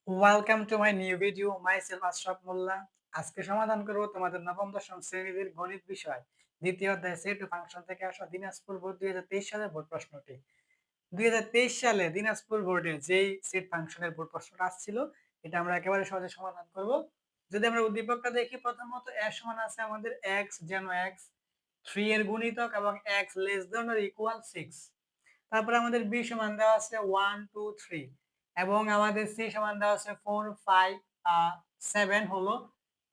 Welcome to my new video myself Ashraf Molla. আজকে সমাধান করব তোমাদের নবম দশম শ্রেণীর গণিত বিষয় দ্বিতীয় অধ্যায় সেট ও ফাংশন থেকে আসা দিনাজপুর বোর্ড 2023 সালের বোর্ড প্রশ্নটি। 2023 সালে দিনাজপুর বোর্ডে যেই সেট ফাংশনের বোর্ড প্রশ্নটা আসছিল এটা আমরা একেবারে সহজে সমাধান করব। যদি আমরা উদ্দীপকটা দেখি, প্রথমত এ সমান আছে আমাদের x যেন x 3 এর গুণিতক এবং x less than or equal 6। তারপরে আমাদের বি সমান দেওয়া আছে 1 2 3 এবং আমাদের সি সমান দেওয়া আছে 4 5 7 হলো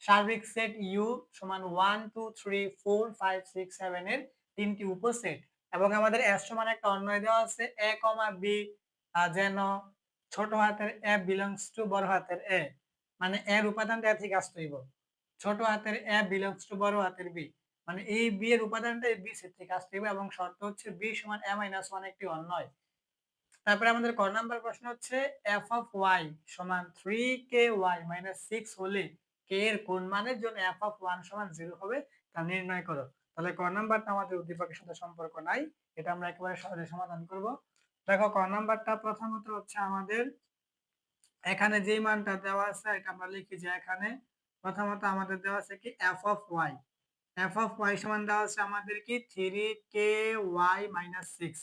সার্বিক সেট ইউ সমান 1 2 3 4 5 6 7 এর তিনটি উপসেট। এবং আমাদের এস সমান একটা অন্বয় দেওয়া আছে এ কমা বি যেন ছোট হাতের এ বিলংস টু বড় হাতের এ, মানে এর উপাদানটা এ থেকে আসতে হইব। ছোট হাতের এ বিলংস টু বড় হাতের বি, মানে এই বি এর উপাদানটা এই বি সেট থেকে আসতে হবে এবং শর্ত হচ্ছে বি সমান a - 1 একটি অন্বয়। তারপরে আমাদের ক নাম্বার প্রশ্ন হচ্ছে f অফ y সমান 3ky - 6 হলে k এর কোন মানের জন্য f অফ 1 সমান 0 হবে তা নির্ণয় করো। তাহলে ক নাম্বারটা আমাদের উদ্দীপকের সাথে সম্পর্ক নাই, এটা আমরা একেবারে সহজে সমাধান করব। দেখো ক নাম্বারটা প্রথমত হচ্ছে আমাদের এখানে যেই মানটা দেওয়া আছে এটা আমরা লিখি যে এখানে প্রথমত আমাদের দেওয়া আছে কি f of y, f of y সমান দেওয়া আছে আমাদের কি 3ky - 6।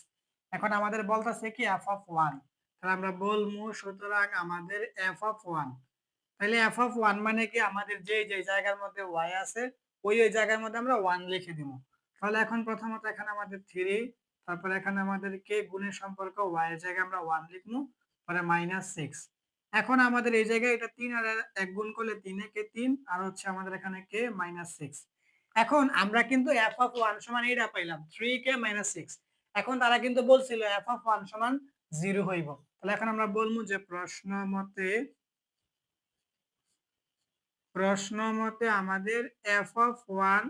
এখন আমাদের বলতেছে কি f অফ 1, তাহলে আমরা বলবো সুতরাং আমাদের f অফ 1, তাহলে f অফ 1 মানে কি আমাদের যে যে জায়গার মধ্যে y আছে ওই জায়গার মধ্যে আমরা 1 লিখে দিব। তাহলে এখন প্রথমত এখানে আমাদের 3, তারপর এখানে আমাদের কে গুণের সম্পর্ক y এর জায়গায় আমরা 1 লিখবো, পরে -6। এখন আমাদের এই জায়গায় এটা 3 আর 1 গুণ করলে 3 এ কে 3 আর হচ্ছে আমাদের এখানে কে -6। এখন আমরা কিন্তু f অফ 1 সমান এইটা পাইলাম 3k - 6। এখন তারা কিন্তু বলছিল f অফ 1 সমান 0 হইব। তাহলে এখন আমরা বলবো যে প্রশ্ন মতে আমাদের f অফ 1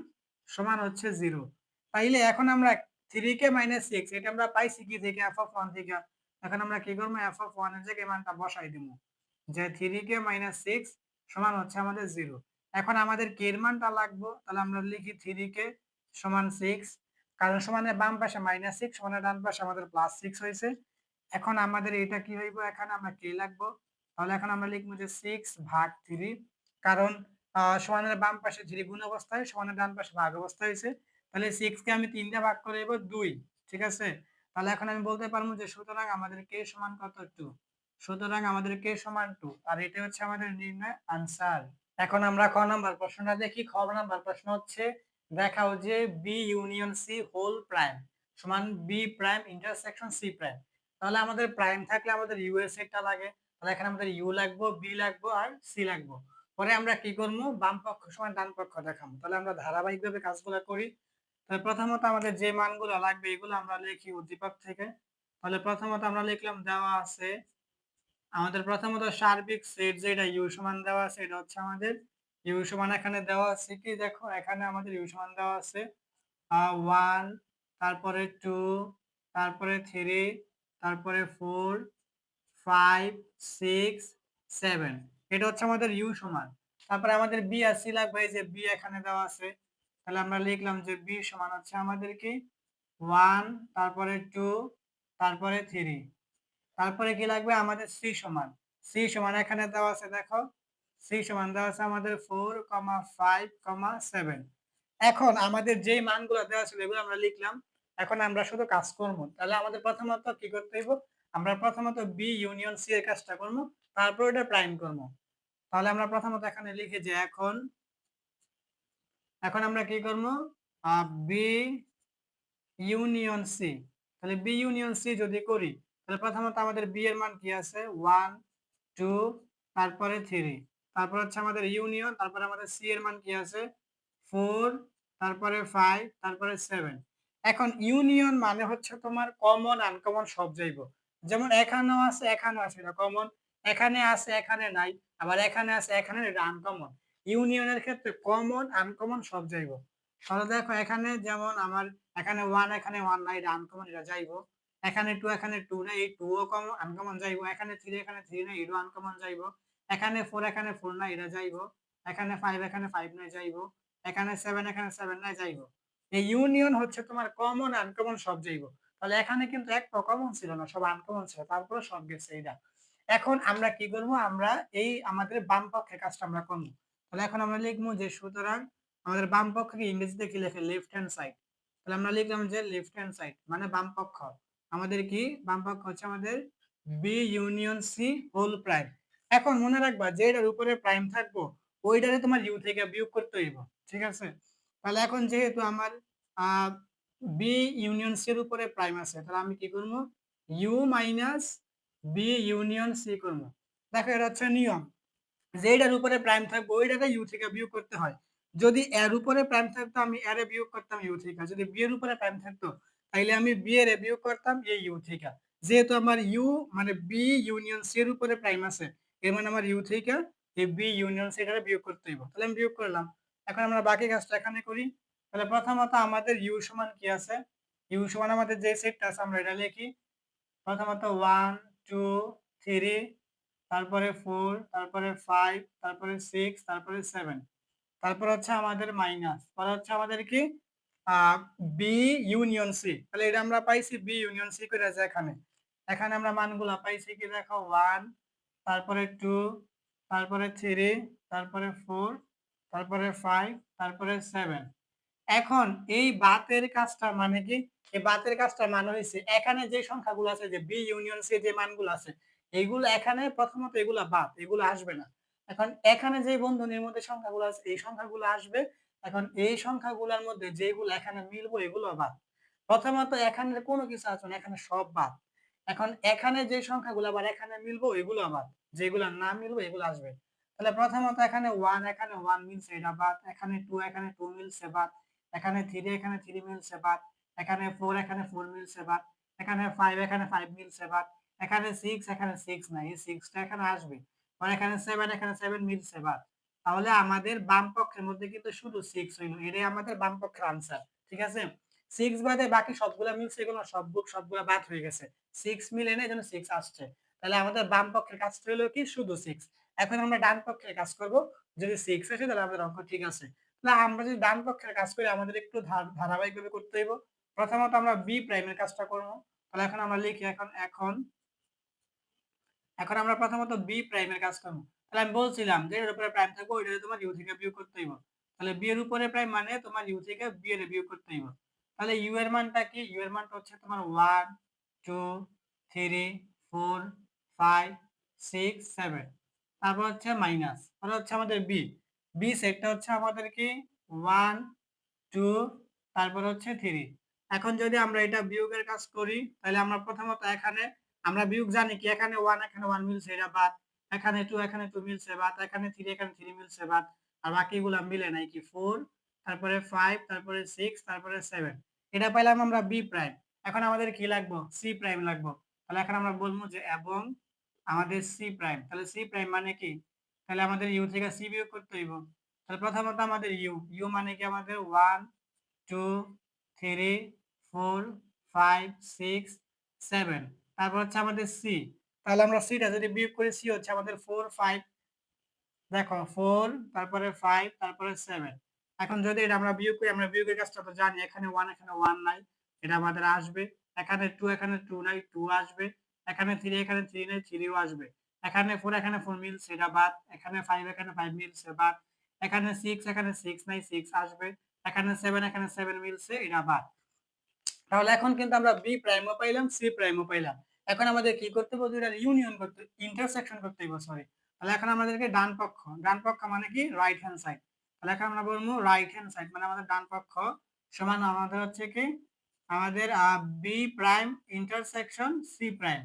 সমান হচ্ছে 0। তাইলে এখন আমরা 3k - 6 এটা আমরা পাইছি কি থেকে f অফ 1 থেকে। এখন আমরা কি করব, f অফ 1 এর জায়গায় মানটা বসাই দিব যে 3k - 6 সমান হচ্ছে আমাদের 0। এখন আমাদের k এর মানটা লাগবে, তাহলে আমরা লিখি 3k সমান 6, কারণ সমানের বাম পাশে -6 সমানের ডান পাশে আমাদের +6 হয়েছে। এখন আমাদের এটা কি হইব, এখানে আমরা k লাগবো, তাহলে এখন আমরা লিখবো যে 6 ভাগ 3, কারণ সমানের বাম পাশে 3 গুণ অবস্থায় সমানের ডান পাশে ভাগ অবস্থা হয়েছে। তাহলে 6 কে আমি 3 দিয়ে ভাগ করে দেব 2, ঠিক আছে। তাহলে এখন আমি বলতে পারবো যে সুতরাং আমাদের k সমান কত 2, সুতরাং আমাদের k সমান 2 আর এটা হচ্ছে আমাদের নির্ণয় আনসার। এখন আমরা খ নাম্বার প্রশ্নটা দেখি। খ নাম্বার প্রশ্ন হচ্ছে দেখাও যে B union C whole prime সমান B prime intersection C prime. তাহলে আমাদের প্রাইম থাকলে আমাদের ইউ এর সেটটা লাগে, তাহলে এখানে আমাদের ইউ লাগবো, বি লাগবো আর সি লাগবো। পরে আমরা কি করবো, বাম পক্ষ সমান ডান পক্ষ দেখাবো। তাহলে আমরা ধারাবাহিকভাবে কাজগুলো করি। তাহলে প্রথমত আমাদের যে মানগুলো লাগবে এগুলো আমরা লিখি উদ্দীপক থেকে। তাহলে প্রথমত আমরা লিখলাম দেওয়া আছে আমাদের প্রথমত সার্বিক সেট যেটা ইউ সমান দেওয়া আছে, এটা হচ্ছে আমাদের ইউ সমান এখানে দেওয়া আছে কি, দেখো এখানে আমাদের ইউ সমান দেওয়া আছে 1, তারপরে 2, তারপরে 3, তারপরে 4 5 6 7, এটা হচ্ছে আমাদের ইউ সমান। তারপরে আমাদের বি আর সি লাগবে, এই যে বি এখানে দেওয়া আছে, তাহলে আমরা লিখলাম যে বি সমান হচ্ছে আমাদের কি 1, তারপরে 2, তারপরে 3, তারপরে কি লাগবে আমাদের সি সমান। সি সমান এখানে দেওয়া আছে, দেখো সি সমান দেওয়া আছে আমাদের 4, 5, 7। এখন আমাদের যেই মানগুলো দেওয়া ছিল এগুলো আমরা লিখলাম। এখন আমরা শুধু কাজ করব। তাহলে আমাদের প্রথমত কি করতে হইব, আমরা প্রথমত বি ইউনিয়ন সি এর কাজটা করব, তারপর এটা প্রাইম করব। তাহলে আমরা প্রথমত এখানে লিখি যে এখন এখন আমরা কি করব, বি ইউনিয়ন সি। তাহলে বি ইউনিয়ন সি যদি করি, তাহলে প্রথমত আমাদের বি এর মান কি আছে 1 2, তারপরে 3, তারপর হচ্ছে আমাদের ইউনিয়ন, তারপরে আমাদের সি এর মান কি আছে 4, তারপরে 5, তারপরে 7। এখন ইউনিয়ন মানে হচ্ছে তোমার কমন আনকমন সব যাইব। যেমন এখানেও আছে এখানেও আছে, এটা কমন, এখানে আছে এখানে নাই, আবার এখানে আছে এখানে, এটা আনকমন। ইউনিয়নের ক্ষেত্রে কমন আনকমন সব যাইব। তাহলে দেখো এখানে যেমন আমার এখানে 1 এখানে 1 নাই, এটা আনকমন, এটা যাইবো। এখানে 2 এখানে 2 নাই, এই 2 ও কমন আনকমন যাইবো। এখানে 3 এখানে 3 নাই, এটা আনকমন যাইবো। এখানে 4 এখানে 4 নাই, এটা যাইবো। এখানে 5 এখানে 5 নাই, যাইবো। এখানে 7 এখানে 7 নাই, যাইবো। এই ইউনিয়ন হচ্ছে তোমার কমন আনকমন সব যাইবো। তাহলে এখানে কিন্তু একটা কমন ছিল না, সব আনকমন ছিল, তারপরে সব গেছে এইটা। এখন আমরা কি করব? আমরা এই আমাদের বাম পক্ষের কাজটা আমরা করব। তাহলে এখন আমরা লিখব যে সুতরাং আমাদের বাম পক্ষকে ইংরেজিতে কি লেখে? Left hand side. তাহলে আমরা লিখলাম যে লেফট হ্যান্ড সাইড মানে বাম পক্ষ। আমাদের কি? বাম পক্ষ হচ্ছে আমাদের B union C whole prime. এখন মনে রাখবা যেটার উপরে প্রাইম থাকবো ওইটারে তোমার ইউ থেকে বিয়োগ করতে হইব। ঠিক আছে? তাহলে এখন যেহেতু আমার আ বি ইউনিয়ন সি এর উপরে প্রাইম আছে তাহলে আমি কি করব? U minus B union C করব। দেখো এটা হচ্ছে নিয়ম। যেটার উপরে প্রাইম থাকবে ওইটাকে ইউ থেকে বিয়োগ করতে হয়। যদি এর উপরে প্রাইম থাকতো আমি এর বিয়োগ করতাম ইউ থেকে। যদি বি এর উপরে প্রাইম থাকতো তাইলে আমি বি এর বিয়োগ করতাম এই ইউ থেকে। যেহেতু আমার ইউ মানে বি ইউনিয়ন সি এর উপরে প্রাইম আছে এর মানে আমার ইউ থেকে এই বি ইউনিয়ন সি এটারে বিয়োগ করতে হইব। তাহলে আমি বিয়োগ করলাম। এখন আমরা বাকি কাজটা এখানে করি। তাহলে প্রথমত আমাদের ইউ সমান কি আছে? ইউ সমান আমাদের যে সেটটা আছে আমরা এটা লিখি। প্রথমত 1 2 3 তারপরে 4 তারপরে 5 তারপরে 6 তারপরে 7 তারপর হচ্ছে আমাদের মাইনাস পরে হচ্ছে আমাদের কি বি ইউনিয়ন সি। তাহলে এটা আমরা পাইছি বি ইউনিয়ন সি করে আছে এখানে। এখানে আমরা মানগুলা পাইছি কি দেখো 1 তারপরে 2 তারপরে 3 তারপরে 4 তারপরে 5 তারপরে 7। এখন এই বাতের কাজটা মানে কি? এই বাতের কাজটা মানে হইছে এখানে যে সংখ্যাগুলো আছে যে বি ইউনিয়ন সি যে মানগুলো আছে এইগুলো এখানে প্রথমত এগুলা বাদ, এগুলো আসবে না। এখন এখানে যে বন্ধনীর মধ্যে সংখ্যাগুলো আছে এই সংখ্যাগুলো আসবে। এখন এই সংখ্যাগুলোর মধ্যে যেগুলো এখানে মিলবো এগুলো বাদ। প্রথমত এখানের কোনো কিছু আছে না, এখানে সব বাদ। এখন এখানে যে সংখ্যাগুলো আবার এখানে মিলবো এগুলো বাদ। যেগুলো না মিলবো এগুলো আসবে। তাহলে প্রথমত এখানে 1 মিলছে এটা বাদ, এখানে 2 মিলছে বাদ, এখানে 3 এখানে 3 মিলছে বাদ, এখানে 4 মিলছে বাদ, এখানে 5 মিলছে বাদ, এখানে 6 নাই, এই 6 টা এখানে আসবে। আর এখানে 7 মিলছে বাদ। তাহলে আমাদের বাম পক্ষের মধ্যে কিন্তু শুধু 6 হইল। এটাই আমাদের বাম পক্ষের আনসার। ঠিক আছে? 6 বাদে বাকি সবগুলা মিলছে, এগুলো সবগুলা বাদ হয়ে গেছে। 6 মিলে না এজন্য 6 আসছে। তাহলে আমাদের বাম পক্ষের কাজটা হলো কি? শুধু 6। এখন আমরা ডান পক্ষের কাজ করব। যদি 6 আসে তাহলে আমাদের অঙ্ক ঠিক আছে। না আমরা যদি ডান পক্ষের কাজ করি আমাদের একটু ধারাবাহিকভাবে করতে হইব। প্রথমত আমরা বি প্রাইমের কাজটা করব। তাহলে এখন আমরা লিখি এখন আমরা প্রথমত বি প্রাইমের কাজ করব। তাহলে আমি বলছিলাম যে এর উপরে প্রাইম থাকবে ওইটা তোমার ইউ থেকে বিয়োগ করতে হইব। তাহলে বি এর উপরে প্রাইম মানে তোমার ইউ থেকে বি এর বিয়োগ করতে হইব। তাহলে ইউ এর মানটা কি? ইউ এর মানটা হচ্ছে তোমার 1 2 3 4 5 6 7 তারপর হচ্ছে মাইনাস তাহলে হচ্ছে আমাদের বি। বি সেটটা হচ্ছে আমাদের কি 1 2 তারপর হচ্ছে 3। এখন যদি আমরা এটা বিয়োগের কাজ করি তাহলে আমরা প্রথমত এখানে আমরা বিয়োগ জানি কি? এখানে 1 মিলছে এটা বাদ, এখানে 2 মিলছে বাদ, এখানে 3 মিলছে বাদ, আর বাকিগুলা মিলে নাই কি 4 তারপরে 5 তারপরে 6 তারপরে 7। এটা পাইলাম আমরা বি প্রাইম। এখন আমাদের কি লাগবো? সি প্রাইম লাগবো। তাহলে এখন আমরা বলবো যে এবং আমাদের সি প্রাইম। তাহলে সি প্রাইম মানে কি? তাহলে আমাদের ইউ থেকে সি বিয়োগ করতে হইব। তাহলে প্রথমত আমাদের ইউ, ইউ মানে কি আমাদের 1 2 3 4 5 6 7 তারপর হচ্ছে আমাদের সি। তাহলে আমরা সিটা যদি বিয়োগ করি সি হচ্ছে আমাদের 4 5 দেখো 4 তারপরে 5 তারপরে 7। এখন যদি এটা আমরা বিয়োগ করি আমরা বিয়োগের কাজটা তো জানি এখানে 1 নাই এটা আমাদের আসবে। এখানে 2 নাই 2 আসবে। এখানে 3 নাই 3 ও আসবে। এখানে 4 মিলছে এটা বাদ। এখানে 5 মিলছে বাদ। এখানে 6 নাই 6 আসবে। এখানে 7 মিলছে এটা বাদ। তাহলে এখন কিন্তু আমরা বি প্রাইমও পাইলাম সি প্রাইমও পাইলাম। এখন আমাদের কি করতে হবে? দুইটার ইউনিয়ন করতে ইন্টারসেকশন করতে হবে সরি। তাহলে এখন আমাদেরকে ডান পক্ষ মানে কি রাইট হ্যান্ড সাইড। তাহলে এখন আমরা বলবো রাইট হ্যান্ড সাইড মানে আমাদের ডান পক্ষ সমান আমাদের হচ্ছে কি আমাদের B prime intersection C prime.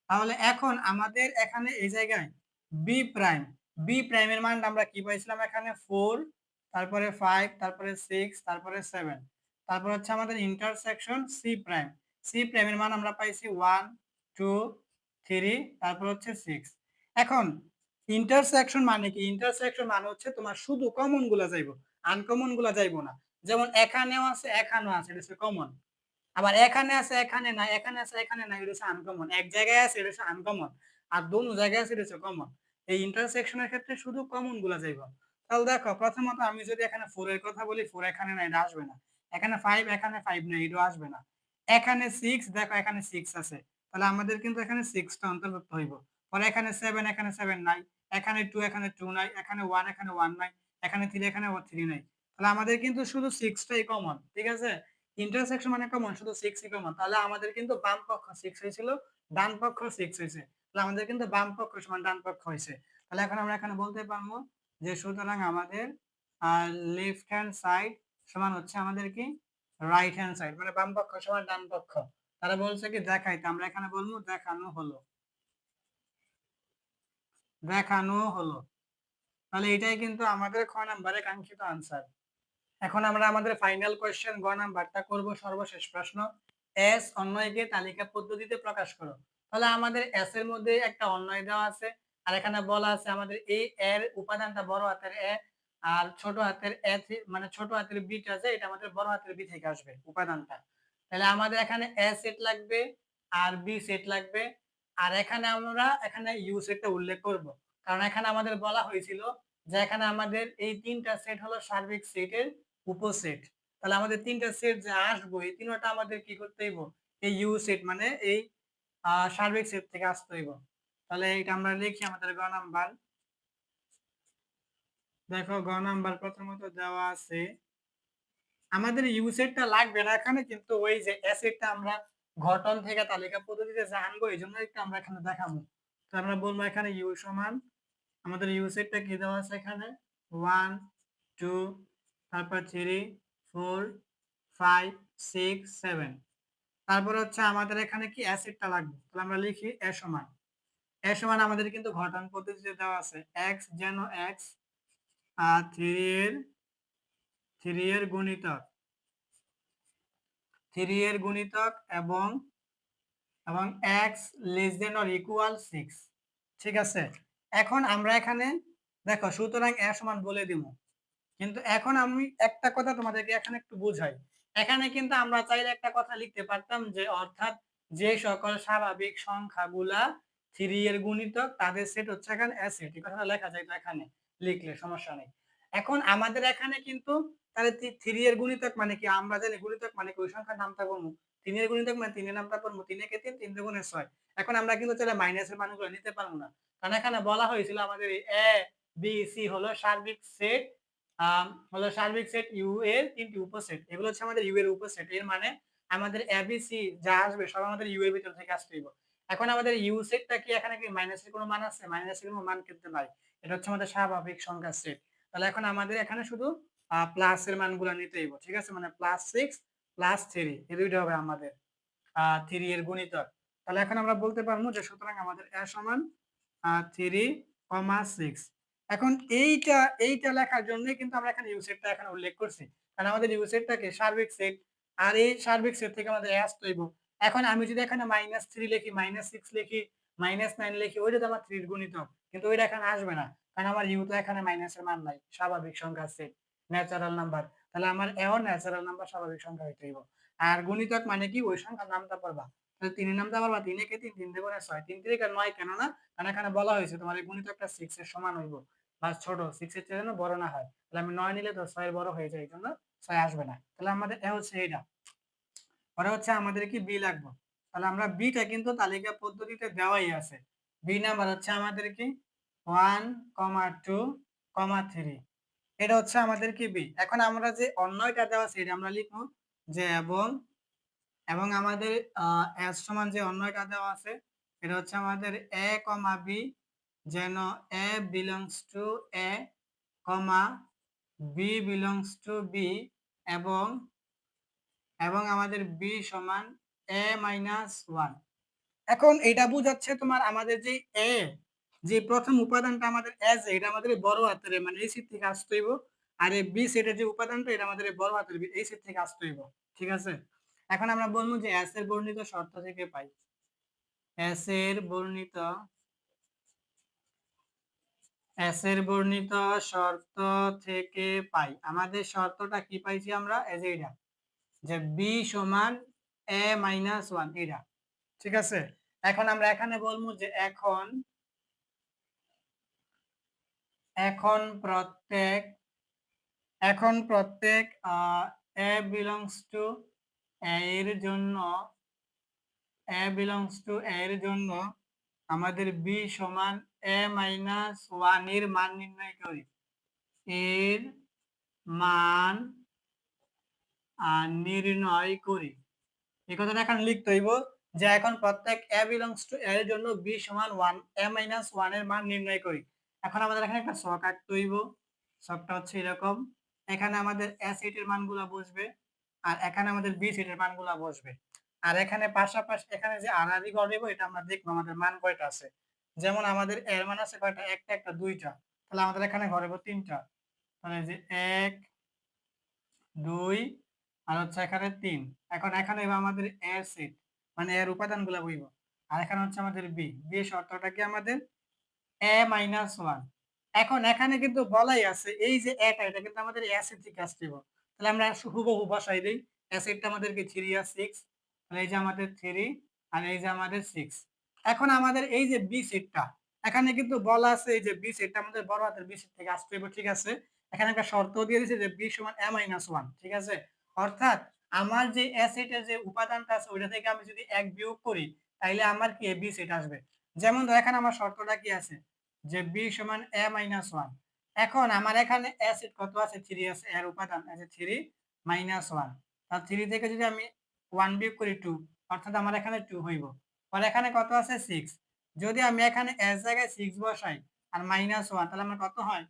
তাহলে এখন আমাদের এখানে এই জায়গায় বি প্রাইম বি প্রাইমের মানটা আমরা কি পাইছিলাম? এখানে 4 তারপরে 5 তারপরে 6 তারপরে 7 তারপর হচ্ছে আমাদের ইন্টারসেকশন সি প্রাইম। সি প্রাইমের মান আমরা পাইছি 1 2 3 তারপর হচ্ছে 6। এখন ইন্টারসেকশন মানে কি? ইন্টারসেকশন মানে হচ্ছে তোমার শুধু কমন গুলা যাইবো, আনকমন গুলা যাইবো না। যেমন এখানেও আছে এখানেও আছে এটা হচ্ছে কমন। আবার এখানে আছে এখানে নাই, এখানে আছে এখানে নাই এটা হচ্ছে আনকমন। এক জায়গায় আছে এটা হচ্ছে আনকমন। আর দোনো জায়গায় আছে এটা হচ্ছে কমন। এই ইন্টারসেকশনের ক্ষেত্রে শুধু কমন গুলা যাইবো। তাহলে দেখো প্রথমত আমি যদি এখানে 4 এর কথা বলি 4 এখানে নাই এটা আসবে না। এখানে 5 নাই এটাও আসবে না। এখানে 6 দেখো এখানে 6 আছে। তাহলে আমাদের কিন্তু এখানে 6 টা অন্তর্ভুক্ত হইব। পরে এখানে 7 এখানে 7 নাই, এখানে 2 এখানে 2 নাই, এখানে 1 এখানে 1 নাই, এখানে 3 এখানে 3 নাই। তাহলে আমাদের কিন্তু শুধু 6 টাই কমন। ঠিক আছে? ইন্টারসেকশন মানে কমন, শুধু 6 ই কমন। তাহলে আমাদের কিন্তু বাম পক্ষ 6 হয়েছিল, ডান পক্ষ 6 হইছে। তাহলে আমাদের কিন্তু বাম পক্ষ সমান ডান পক্ষ হইছে। তাহলে এখন আমরা এখানে বলতে পারবো যে সুতরাং আমাদের লেফট হ্যান্ড সাইড সমান হচ্ছে আমাদের কি রাইট হ্যান্ড সাইড, মানে বাম পক্ষ সমান ডান পক্ষ। তারা বলছে কি দেখাইতে, আমরা এখানে বলবো দেখানো হলো, দেখানো হলো। তাহলে এটাই কিন্তু আমাদের খ নাম্বারে কাঙ্ক্ষিত আনসার। এখন আমরা আমাদের ফাইনাল কোয়েশ্চেন গ নাম্বারটা করব, সর্বশেষ প্রশ্ন। এস অন্বয়কে তালিকা পদ্ধতিতে প্রকাশ করো। তাহলে আমাদের এস এর মধ্যে একটা অন্বয় দেওয়া আছে, আর এখানে বলা আছে আমাদের এই এর উপাদানটা বড় হাতের এ, আর ছোট হাতের এ মানে ছোট হাতের বিটা আছে, এটা আমাদের বড় হাতের বি থেকে আসবে উপাদানটা। তাহলে আমাদের এখানে এ সেট লাগবে আর বি সেট লাগবে, আর এখানে আমরা এখানে ইউ সেটটা উল্লেখ করব, কারণ এখানে আমাদের বলা হয়েছিল যে এখানে আমাদের এই তিনটা সেট হলো সার্বিক সেটের উপসেট। তাহলে আমাদের তিনটা সেট যে আসবো এই তিনটা আমাদের কি করতে হইব, এই ইউ সেট মানে এই সার্বিক সেট থেকে আসতে হইব। তাহলে এটা আমরা লিখি আমাদের গ নাম্বার। দেখো গ নাম্বার প্রথমত দেওয়া আছে আমাদের ইউ সেটটা লাগবে না এখানে, কিন্তু ওই যে এ সেটটা আমরা গঠন থেকে তালিকা পদ্ধতিতে জানবো, এই জন্য একটু আমরা এখানে দেখাবো। তো আমরা বলবো এখানে ইউ সমান আমাদের ইউ সেটটা কি দেওয়া আছে এখানে 1 2 তারপর 3 4 5 6 7। তারপর হচ্ছে আমাদের এখানে কি অ্যাসিডটা লাগবে, তাহলে আমরা লিখি এ সমান আমাদের কিন্তু ঘটন পদ্ধতিতে দেওয়া আছে x যেন x আর 3 এর গুণিতক 3 এর গুণিতক এবং এবং x less than or equal 6। ঠিক আছে? এখন আমরা এখানে দেখো সুতরাং এ সমান বলে দিব, কিন্তু এখন আমি একটা কথা তোমাদেরকে এখানে একটু বুঝাই। এখানে কিন্তু আমরা চাইলে একটা কথা লিখতে পারতাম যে অর্থাৎ যে সকল স্বাভাবিক সংখ্যাগুলা 3 এর গুণিতক তাদের সেট হচ্ছে এখানে অ্যাসেট, এই কথাটা লেখা যায় তো এখানে লিখলে সমস্যা নেই। এখন আমাদের এখানে কিন্তু তাহলে 3 এর গুণিতক মানে কি, আমরা জানি গুণিতক মানে কি ওই সংখ্যার নামটা বলবো, 3 এর গুণিতক মানে 3 এর নামটা পড়বো, 3 একে 3 3 দুগুণে 6। এখন আমরা কিন্তু চাইলে মাইনাসের মানগুলো নিতে পারবো না, কারণ এখানে বলা হয়েছিল আমাদের এই এ বি সি হলো সার্বিক সেট, হলো সার্বিক সেট ইউ এর তিনটি উপসেট, এগুলো হচ্ছে আমাদের ইউ এর উপসেট। এর মানে আমাদের এবিসি যা আসবে সব আমাদের ইউ এর ভিতর থেকে আসতে হবে। এখন আমাদের ইউ সেটটা কি এখানে কি মাইনাসের কোনো মান আছে, মাইনাসের কোনো মান কিন্তু নাই, এটা হচ্ছে আমাদের স্বাভাবিক সংখ্যার সেট। তাহলে এখন আমাদের এখানে শুধু প্লাসের মানগুলো নিতে হইব। ঠিক আছে? মানে +6 +3 এই দুইটা হবে আমাদের 3 এর গুণিতক। তাহলে এখন আমরা বলতে পারবো যে সুতরাং আমাদের এ সমান 3, 6। এখন এইটা লেখার জন্য কিন্তু আমরা এখানে ইউ সেটটা এখানে উল্লেখ করছি, কারণ আমাদের ইউ সেটটাকে সার্বিক সেট, আর এই সার্বিক সেট থেকে আমাদের এ আসতে হইব। এখন আমি যদি এখানে -3 লিখি, -6 লিখি, -9 লিখি, ওইটা তো আমার 3 এর গুণিতক, কিন্তু ওইটা এখানে আসবে না, কারণ আমার ইউ তো এখানে মাইনাসের মান নাই, স্বাভাবিক সংখ্যার সেট, ন্যাচারাল নাম্বার। তাহলে আমার এও ন্যাচারাল নাম্বার, স্বাভাবিক সংখ্যা হইতে হইব। আর গুণিতক মানে কি ওই সংখ্যার নামটা পড়বা, তাহলে 3 এর নামটা পড়বা, 3 একে 3 3 দুগুণে 6, 3 3 9 কেন না, কারণ এখানে বলা হয়েছে তোমার এই গুণিতকটা 6 এর সমান হইব বা ছোট, 6 এর চেয়ে যেন বড় না হয়। তাহলে আমি 9 নিলে তো 6 এর বড় হয়ে যায়, এই জন্য 6 আসবে না। তাহলে আমাদের এ হচ্ছে এইটা। পরে হচ্ছে আমাদের কি বি লাগবে। তাহলে আমরা বিটা কিন্তু তালিকা পদ্ধতিতে দেওয়াই আছে। বি নাম্বার হচ্ছে আমাদের কি 1, 2, 3। এটা হচ্ছে আমাদের কি বি। এখন আমরা যে অন্যয়টা দেওয়া আছে এটা আমরা লিখবো যে এবং আমাদের এস সমান যে অন্যয়টা দেওয়া আছে এটা হচ্ছে আমাদের এ কমা বি, যেন A belongs to A comma B belongs to B, এবং এবং আমাদের বি সমান এ মাইনাস 1। এখন এটা বুঝাচ্ছে তোমার আমাদের যে এ, যে প্রথম উপাদানটা আমাদের এস, এটা আমাদের বড় হাতের মানে এই সেট থেকে আসতে হইব, আর এই বি সেটের যে উপাদানটা এটা আমাদের বড় হাতের বি এই সেট থেকে আসতে হইব। ঠিক আছে? এখন আমরা বলবো যে এস এর বর্ণিত শর্ত থেকে পাই, এস এর বর্ণিত শর্ত থেকে পাই। আমাদের শর্তটা কি পাইছি আমরা, এই যে এটা, যে বি সমান এ মাইনাস 1 এটা। ঠিক আছে? এখন আমরা এখানে বলবো যে এখন এখন প্রত্যেক এ বিলংস টু এ এর জন্য আমাদের বি সমান এ মাইনাস ওয়ান এর মান নির্ণয় করি। এর মান নির্ণয় করি। এই কথাটা এখন লিখতে হইব যে এখন প্রত্যেক a belongs to a এর জন্য b সমান 1 a মাইনাস 1 এর মান নির্ণয় করি। এখন আমাদের এখানে একটা ছক আঁকতে হইব। ছকটা হচ্ছে এরকম। এখানে আমাদের a সেটের মানগুলা বসবে আর এখানে আমাদের b সেটের মানগুলা বসবে। আর এখানে পাশাপাশি এখানে যে আড়াআড়ি ঘর দিব এটা আমরা দেখব আমাদের মান কয়টা আছে। যেমন আমাদের এর মান আছে কয়টা? একটা, একটা, দুইটা। তাহলে আমাদের এখানে ঘর হইব তিনটা। তাহলে যে 1 2 আর হচ্ছে এখানে 3। এখন এখানে হইবো আমাদের এর সেট মানে এর উপাদানগুলা বইব। আর এখানে হচ্ছে আমাদের বি। বি এর শর্তটা কি আমাদের a মাইনাস 1। এখন এখানে কিন্তু বলাই আছে এই যে এটা কিন্তু আমাদের a সেট থেকে আসতেইব। তাহলে আমরা হুবহু বসাই দেই। a সেটটা আমাদের কি 3 আর 6। তাহলে এই যে আমাদের 3 আর এই যে আমাদের 6। এখন আমাদের এই যে বি সেটটা এখানে কিন্তু বলা আছে এই যে বি সেটটা আমাদের বড় হাতের বি সেট থেকে আসতেইব, ঠিক আছে? এখানে একটা শর্ত দিয়ে দিয়েছে যে b সমান a মাইনাস 1, ঠিক আছে? অর্থাৎ আমার যে a সেটের যে উপাদানটা আছে ওইটা থেকে আমি যদি 1 বিয়োগ করি তাইলে আমার কি b সেট আসবে। যেমন এখানে আমার শর্তটা কি আছে যে b সমান a মাইনাস 1। এখন আমার এখানে a সেট কত আছে? 3 আছে, এর উপাদান আছে 3 মাইনাস 1। তার 3 থেকে যদি আমি 1 বিয়োগ করি 2, অর্থাৎ আমার এখানে 2 হইব। আর এখানে কত আছে? 6। যদি আমি এখানে এর জায়গায় 6 বসাই আর মাইনাস 1 তাহলে আমার কত হয়?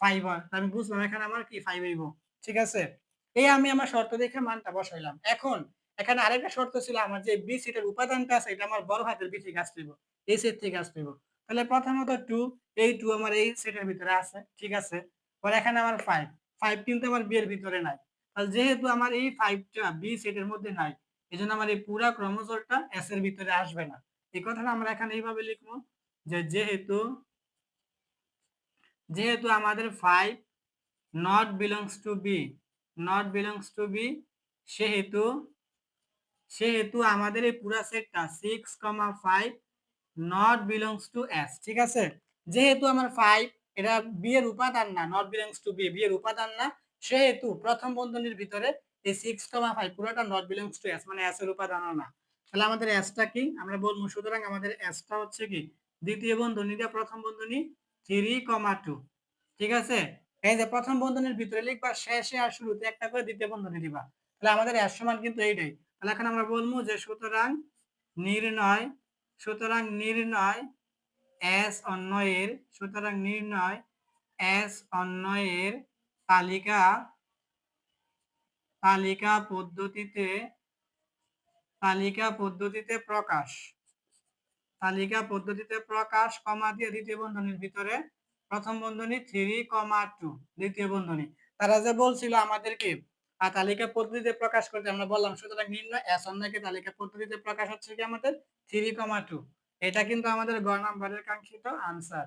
5 হয়। আমি বুঝলাম এখানে আমার কি 5 হইব। ঠিক আছে? এই আমি আমার শর্ত দেখে মানটা বসাইলাম। এখন এখানে আরেকটা শর্ত ছিল আমার যে বি সেটের উপাদানটা আছে এটা আমার বড় হাতের বি থেকে আসতে হইব। এই সেট থেকে আসতে হইব। তাহলে প্রথমত 2, এই 2 আমার এই সেটের ভিতরে আছে। ঠিক আছে? পরে এখানে আমার 5। 5 কিন্তু আমার বি এর ভিতরে নাই। তাহলে যেহেতু আমার এই 5 টা বি সেটের মধ্যে নাই, এজন্য আমার এই পুরা ক্রমজোড়টা এস এর ভিতরে আসবে না। এই কথাটা আমরা এখানে এইভাবে লিখব যে যেহেতু আমাদের 5 not belongs to b, not belongs to b, সেহেতু সেহেতু আমাদের এই পুরা সেটটা 6,5 not belongs to s, ঠিক আছে? যেহেতু আমার 5 এটা b এর উপাদান না, not belongs to b এর উপাদান না, সেহেতু প্রথম বন্ধনীর ভিতরে এই 6,5 পুরোটা not belongs to s মানে s এর উপাদানও না। তাহলে আমাদের s টা কি আমরা বলবো, সুতরাং আমাদের s টা হচ্ছে কি দ্বিতীয় বন্ধনী দিয়ে প্রথম বন্ধনী 3,2, ঠিক আছে? এই যে প্রথম বন্ধনীর ভিতরে লিখবা শেষে আর শুরুতে একটা করে দ্বিতীয় বন্ধনী দিবা। তাহলে আমাদের s সমান কিন্তু এইটাই। তাহলে এখন আমরা বলবো যে সুতরাং নির্ণয় s অন্বয়ের তালিকা তালিকা পদ্ধতিতে প্রকাশ কমা দিয়ে দ্বিতীয় বন্ধনীর ভিতরে প্রথম বন্ধনী 3,2 দ্বিতীয় বন্ধনী। তারা যে বলছিল আমাদেরকে তালিকা পদ্ধতিতে প্রকাশ করতে, আমরা বললাম সুতরাং নির্ণয় s অন্বয়কে তালিকা পদ্ধতিতে প্রকাশ হচ্ছে কি আমাদের 3,2। এটা কিন্তু আমাদের গ নাম্বারের কাঙ্ক্ষিত আনসার।